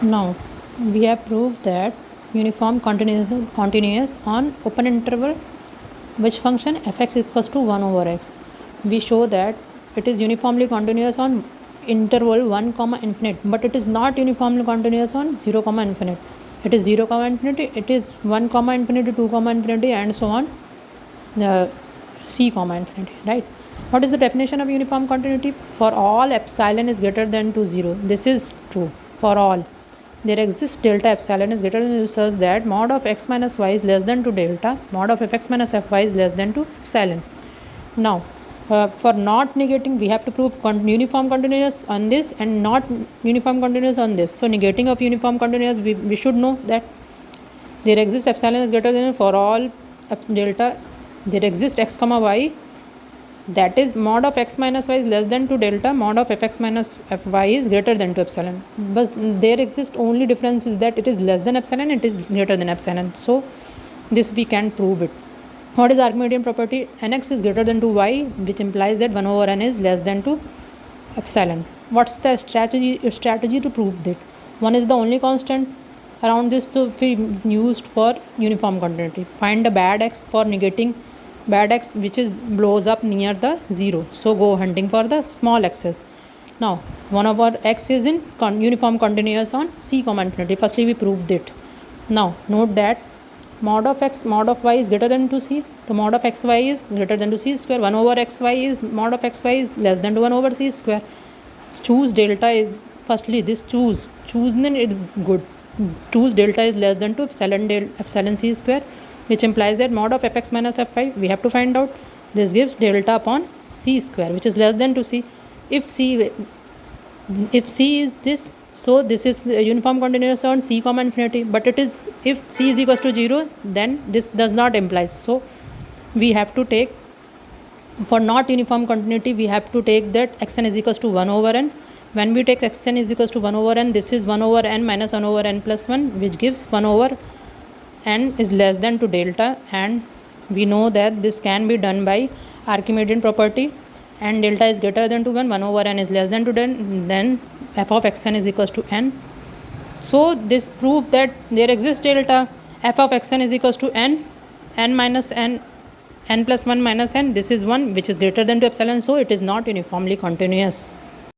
Now we have proved that uniform continuous on open interval which function fx equals to 1 over x. We show that it is uniformly continuous on interval 1 comma infinite, but it is not uniformly continuous on 0 comma infinite. It is 0 comma infinity, it is 1 comma infinity, 2 comma infinity, and so on, c comma infinity, right? What is the definition of uniform continuity? For all epsilon is greater than to 0. This is true for all. There exists delta epsilon is greater than 0 such that mod of x minus y is less than to delta, mod of fx minus fy is less than to epsilon. Now, for not negating, we have to prove uniform continuous on this and not uniform continuous on this. So, negating of uniform continuous, we should know that there exists epsilon is greater than for all delta. There exists x comma y, that is mod of x minus y is less than to delta, mod of fx minus fy is greater than to epsilon. But there exists only difference is that it is less than epsilon, it is greater than epsilon. So this we can prove it. What is Archimedean property? Nx is greater than to y, which implies that 1 over n is less than to epsilon. What's the strategy to prove that? One is the only constant around this to be used for uniform continuity. Find the bad x for negating bad x which is blows up near the 0. So go hunting for the small x's. Now 1 over x is in uniform continuous on c comma infinity. Firstly we proved it. Now note that mod of x mod of y is greater than to c. The mod of xy is greater than to c square. 1 over xy is mod of xy is less than to 1 over c square. Choose delta is firstly this choose then it's good. Choose delta is less than to epsilon c square, which implies that mod of fx minus fy we have to find out. This gives delta upon c square, which is less than to c. If c is this, so this is uniform continuous on c comma infinity, but it is if c is equals to 0, then this does not imply. So we have to take, for not uniform continuity, we have to take that xn is equals to 1 over n. When we take xn is equals to 1 over n, this is 1 over n minus 1 over n plus 1, which gives 1 over n is less than to delta, and we know that this can be done by Archimedean property, and delta is greater than to 1 over n is less than to 10, then f of xn is equals to n. So this proves that there exists delta f of xn is equals to n minus n plus 1 minus n. This is 1 which is greater than to epsilon, so it is not uniformly continuous.